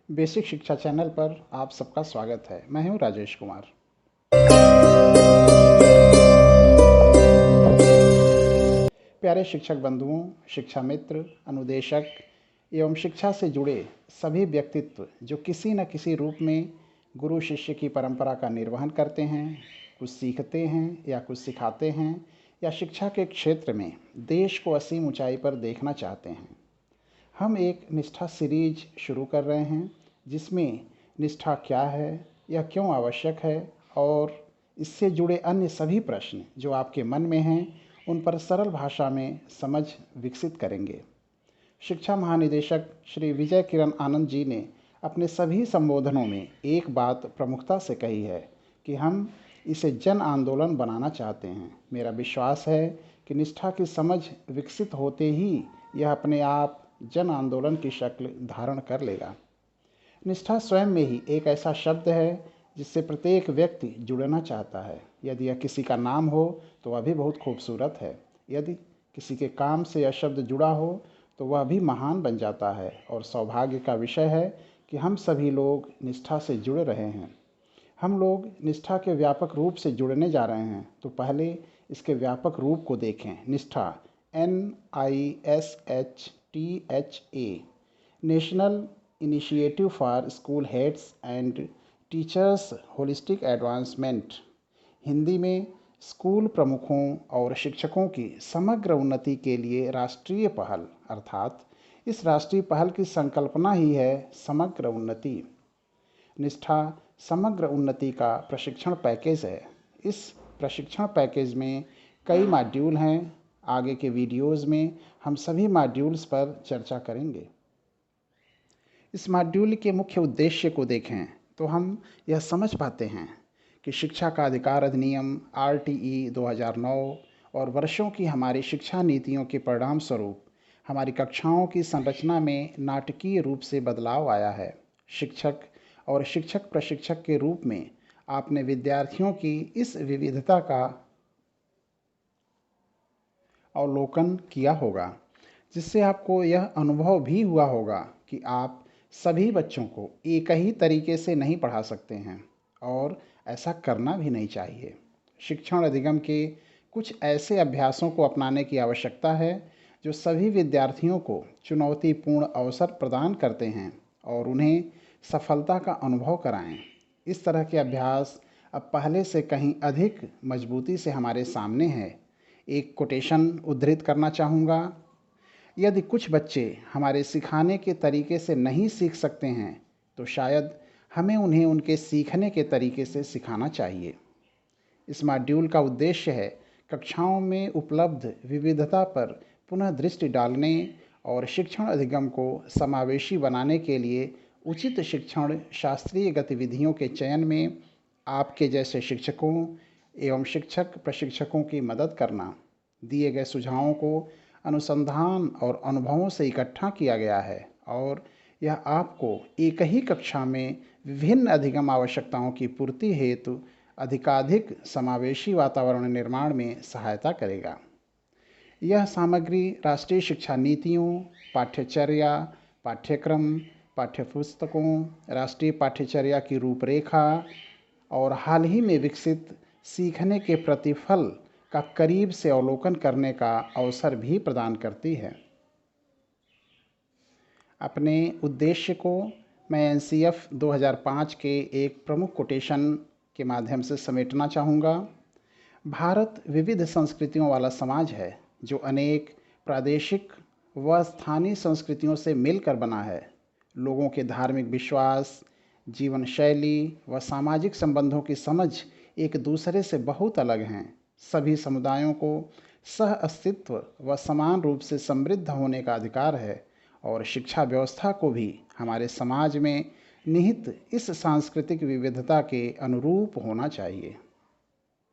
Basic शिक्षा channel पर आप सबका स्वागत है। मैं हूं राजेश कुमार। प्यारे शिक्षक बंधुओं, शिक्षा मित्र, अनुदेशक एवं शिक्षा से जुड़े सभी व्यक्तित्व जो किसी न किसी रूप में गुरु शिष्य की परंपरा का निर्वहन करते हैं, कुछ सीखते हैं या कुछ सिखाते हैं या शिक्षा के क्षेत्र में देश को असीम ऊंचाई पर देखना चाहते हैं। हम एक निष्ठा सीरीज शुरू कर रहे हैं जिसमें निष्ठा क्या है, यह क्यों आवश्यक है और इससे जुड़े अन्य सभी प्रश्न जो आपके मन में हैं उन पर सरल भाषा में समझ विकसित करेंगे। शिक्षा महानिदेशक श्री विजय किरण आनंद जी ने अपने सभी संबोधनों में एक बात प्रमुखता से कही है कि हम इसे जन आंदोलन बनाना चाहते हैं। मेरा विश्वास है कि निष्ठा की समझ विकसित होते ही यह अपने आप जन आंदोलन की शक्ल धारण कर लेगा। निष्ठा स्वयं में ही एक ऐसा शब्द है जिससे प्रत्येक व्यक्ति जुड़ना चाहता है। यदि यह किसी का नाम हो तो वह भी बहुत खूबसूरत है। यदि किसी के काम से यह शब्द जुड़ा हो तो वह भी महान बन जाता है। और सौभाग्य का विषय है कि हम सभी लोग निष्ठा से जुड़ रहे हैं। हम लोग निष्ठा के व्यापक रूप से जुड़ने जा रहे हैं, तो पहले इसके व्यापक रूप को देखें। निष्ठा NISHTA, national initiative for school heads and teachers holistic advancement. Hindi में स्कूल प्रमुखों और शिक्षकों की समग्र उन्नति के लिए राष्ट्रीय पहल, अर्थात इस राष्ट्रीय पहल की संकल्पना ही है समग्र उन्नति। निष्ठा समग्र उन्नति का प्रशिक्षण पैकेज है। इस प्रशिक्षण पैकेज में कई मॉड्यूल हैं। आगे के वीडियोज़ में हम सभी मॉड्यूल्स पर चर्चा करेंगे। इस मॉड्यूल के मुख्य उद्देश्य को देखें तो हम यह समझ पाते हैं कि शिक्षा का अधिकार अधिनियम RTE 2009 और वर्षों की हमारी शिक्षा नीतियों के परिणाम स्वरूप हमारी कक्षाओं की संरचना में नाटकीय रूप से बदलाव आया है। शिक्षक और शिक्षक प्रशिक्षक के रूप में आपने विद्यार्थियों की इस विविधता का अवलोकन किया होगा, जिससे आपको यह अनुभव भी हुआ होगा कि आप सभी बच्चों को एक ही तरीके से नहीं पढ़ा सकते हैं और ऐसा करना भी नहीं चाहिए। शिक्षण अधिगम के कुछ ऐसे अभ्यासों को अपनाने की आवश्यकता है जो सभी विद्यार्थियों को चुनौतीपूर्ण अवसर प्रदान करते हैं और उन्हें सफलता का अनुभव कराएं। इस तरह के अभ्यास अब पहले से कहीं अधिक मजबूती से हमारे सामने है। एक कोटेशन उद्धृत करना चाहूँगा। यदि कुछ बच्चे हमारे सिखाने के तरीके से नहीं सीख सकते हैं तो शायद हमें उन्हें उनके सीखने के तरीके से सिखाना चाहिए। इस मॉड्यूल का उद्देश्य है कक्षाओं में उपलब्ध विविधता पर पुनः दृष्टि डालने और शिक्षण अधिगम को समावेशी बनाने के लिए उचित शिक्षण शास्त्रीय गतिविधियों के चयन में आपके जैसे शिक्षकों एवं शिक्षक प्रशिक्षकों की मदद करना। दिए गए सुझावों को अनुसंधान और अनुभवों से इकट्ठा किया गया है और यह आपको एक ही कक्षा में विभिन्न अधिगम आवश्यकताओं की पूर्ति हेतु अधिकाधिक समावेशी वातावरण निर्माण में सहायता करेगा। यह सामग्री राष्ट्रीय शिक्षा नीतियों, पाठ्यचर्या, पाठ्यक्रम, पाठ्यपुस्तकों, राष्ट्रीय पाठ्यचर्या की रूपरेखा और हाल ही में विकसित सीखने के प्रतिफल का करीब से अवलोकन करने का अवसर भी प्रदान करती है। अपने उद्देश्य को मैं NCF 2005 के एक प्रमुख कोटेशन के माध्यम से समेटना चाहूँगा। भारत विविध संस्कृतियों वाला समाज है जो अनेक प्रादेशिक व स्थानीय संस्कृतियों से मिलकर बना है। लोगों के धार्मिक विश्वास, जीवन शैली व सामाजिक संबंधों की समझ एक दूसरे से बहुत अलग हैं। सभी समुदायों को सह अस्तित्व व समान रूप से समृद्ध होने का अधिकार है और शिक्षा व्यवस्था को भी हमारे समाज में निहित इस सांस्कृतिक विविधता के अनुरूप होना चाहिए।